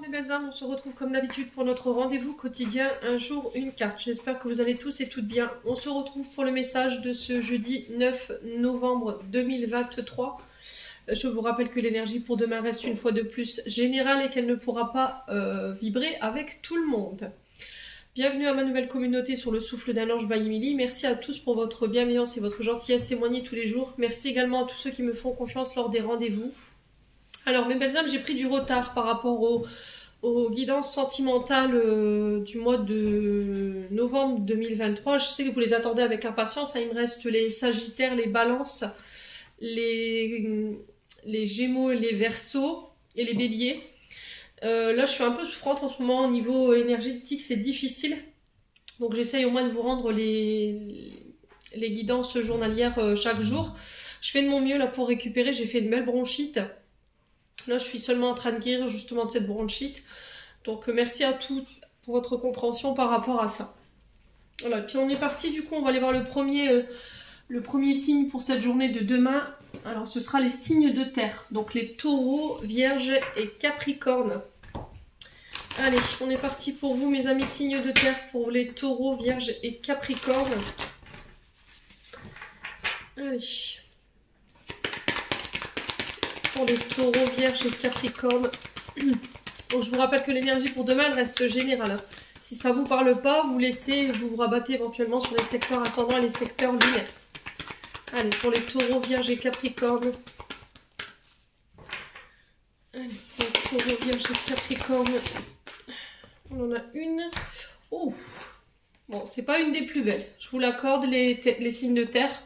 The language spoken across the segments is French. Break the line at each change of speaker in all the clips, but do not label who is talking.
mes belles âmes, on se retrouve comme d'habitude pour notre rendez-vous quotidien, un jour, une carte. J'espère que vous allez tous et toutes bien. On se retrouve pour le message de ce jeudi 9 novembre 2023. Je vous rappelle que l'énergie pour demain reste une fois de plus générale et qu'elle ne pourra pas vibrer avec tout le monde. Bienvenue à ma nouvelle communauté sur le souffle d'un ange by Emily. Merci à tous pour votre bienveillance et votre gentillesse témoignée tous les jours. Merci également à tous ceux qui me font confiance lors des rendez-vous. Alors mes belles âmes, j'ai pris du retard par rapport aux guidances sentimentales du mois de novembre 2023. Je sais que vous les attendez avec impatience. Il me reste les Sagittaires, les Balances, les Gémeaux, les Verseaux et les Béliers. Là, je suis un peu souffrante en ce moment au niveau énergétique, c'est difficile. Donc j'essaye au moins de vous rendre les guidances journalières chaque jour. Je fais de mon mieux là pour récupérer. J'ai fait une belle bronchite. Là, je suis seulement en train de guérir justement de cette bronchite. Donc, merci à tous pour votre compréhension par rapport à ça. Voilà, puis on est parti. Du coup, on va aller voir le premier signe pour cette journée de demain. Alors, ce sera les signes de terre. Donc, les taureaux, vierges et capricornes. Allez, on est parti pour vous, mes amis signes de terre, pour les taureaux, vierges et capricornes. Allez. Pour les taureaux, vierges et capricornes. Donc, je vous rappelle que l'énergie pour demain, elle reste générale. Si ça ne vous parle pas, vous laissez, vous vous rabattez éventuellement sur les secteurs ascendants et les secteurs lunaires. Allez, pour les taureaux, vierges et capricornes. Allez, pour les taureaux, vierges et capricornes. On en a une. Oh, bon, c'est pas une des plus belles. Je vous l'accorde, les signes de terre.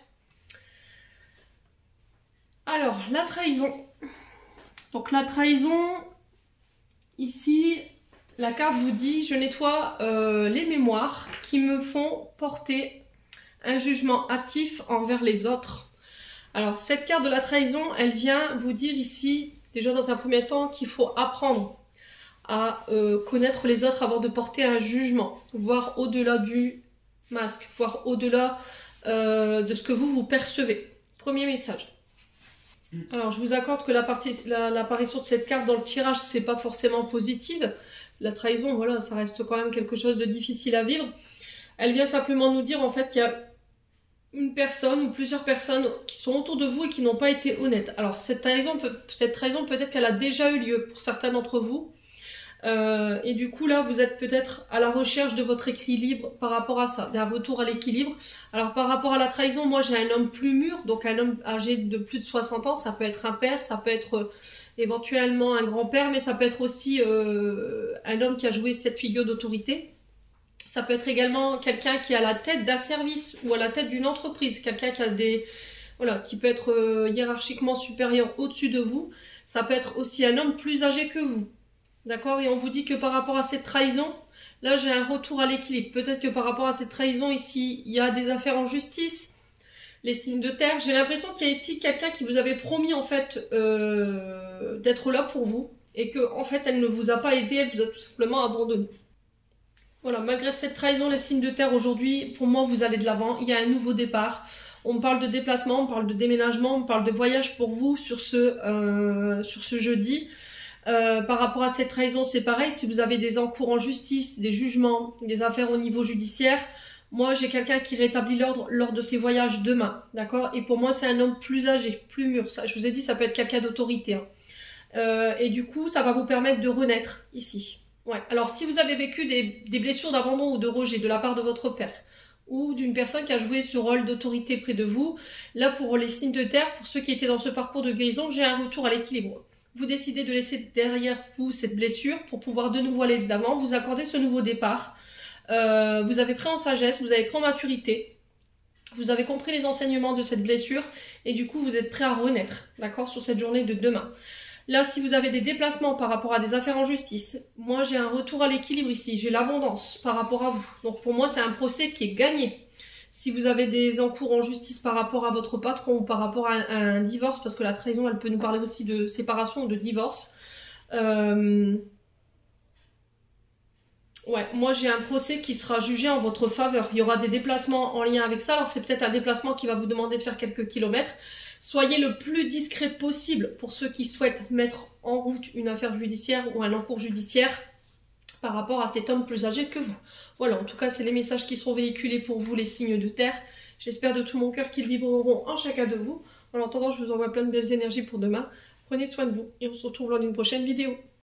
Alors, la trahison. Donc la trahison, ici, la carte vous dit, je nettoie les mémoires qui me font porter un jugement hâtif envers les autres. Alors cette carte de la trahison, elle vient vous dire ici, déjà dans un premier temps, qu'il faut apprendre à connaître les autres avant de porter un jugement, voir au-delà du masque, voir au-delà de ce que vous percevez. Premier message. Alors, je vous accorde que l'apparition de cette carte dans le tirage, c'est pas forcément positive. La trahison, voilà, ça reste quand même quelque chose de difficile à vivre. Elle vient simplement nous dire, en fait, qu'il y a une personne ou plusieurs personnes qui sont autour de vous et qui n'ont pas été honnêtes. Alors, cette trahison, peut-être qu'elle a déjà eu lieu pour certains d'entre vous. Et du coup là vous êtes peut-être à la recherche de votre équilibre par rapport à ça, d'un retour à l'équilibre. Alors par rapport à la trahison, moi j'ai un homme plus mûr, donc un homme âgé de plus de 60 ans, ça peut être un père, ça peut être éventuellement un grand-père, mais ça peut être aussi un homme qui a joué cette figure d'autorité. Ça peut être également quelqu'un qui est à la tête d'un service ou à la tête d'une entreprise, quelqu'un qui a qui peut être hiérarchiquement supérieur au-dessus de vous. Ça peut être aussi un homme plus âgé que vous. D'accord? Et on vous dit que par rapport à cette trahison, là j'ai un retour à l'équilibre. Peut-être que par rapport à cette trahison ici, il y a des affaires en justice, les signes de terre. J'ai l'impression qu'il y a ici quelqu'un qui vous avait promis en fait d'être là pour vous. Et que en fait elle ne vous a pas aidé, elle vous a tout simplement abandonné. Voilà, malgré cette trahison, les signes de terre aujourd'hui, pour moi vous allez de l'avant. Il y a un nouveau départ. On parle de déplacement, on parle de déménagement, on parle de voyage pour vous sur ce jeudi. Par rapport à cette trahison, c'est pareil. Si vous avez des encours en justice, des jugements, des affaires au niveau judiciaire, moi j'ai quelqu'un qui rétablit l'ordre lors de ses voyages demain, d'accord? Et pour moi c'est un homme plus âgé, plus mûr. Ça, je vous ai dit, ça peut être quelqu'un d'autorité. Hein. Et du coup, ça va vous permettre de renaître ici. Ouais. Alors si vous avez vécu des blessures d'abandon ou de rejet de la part de votre père, ou d'une personne qui a joué ce rôle d'autorité près de vous, là pour les signes de terre, pour ceux qui étaient dans ce parcours de guérison, j'ai un retour à l'équilibre. Vous décidez de laisser derrière vous cette blessure pour pouvoir de nouveau aller de l'avant, vous accorder ce nouveau départ. Vous avez pris en sagesse, vous avez pris en maturité, vous avez compris les enseignements de cette blessure et du coup vous êtes prêt à renaître, d'accord, sur cette journée de demain. Là, si vous avez des déplacements par rapport à des affaires en justice, moi j'ai un retour à l'équilibre ici, j'ai l'abondance par rapport à vous. Donc pour moi c'est un procès qui est gagné. Si vous avez des encours en justice par rapport à votre patron ou par rapport à un divorce, parce que la trahison, elle peut nous parler aussi de séparation ou de divorce. Ouais, moi j'ai un procès qui sera jugé en votre faveur. Il y aura des déplacements en lien avec ça. Alors c'est peut-être un déplacement qui va vous demander de faire quelques kilomètres. Soyez le plus discret possible pour ceux qui souhaitent mettre en route une affaire judiciaire ou un encours judiciaire par rapport à cet homme plus âgé que vous. Voilà, en tout cas, c'est les messages qui seront véhiculés pour vous, les signes de terre. J'espère de tout mon cœur qu'ils vibreront en chacun de vous. En attendant, je vous envoie plein de belles énergies pour demain. Prenez soin de vous et on se retrouve lors d'une prochaine vidéo.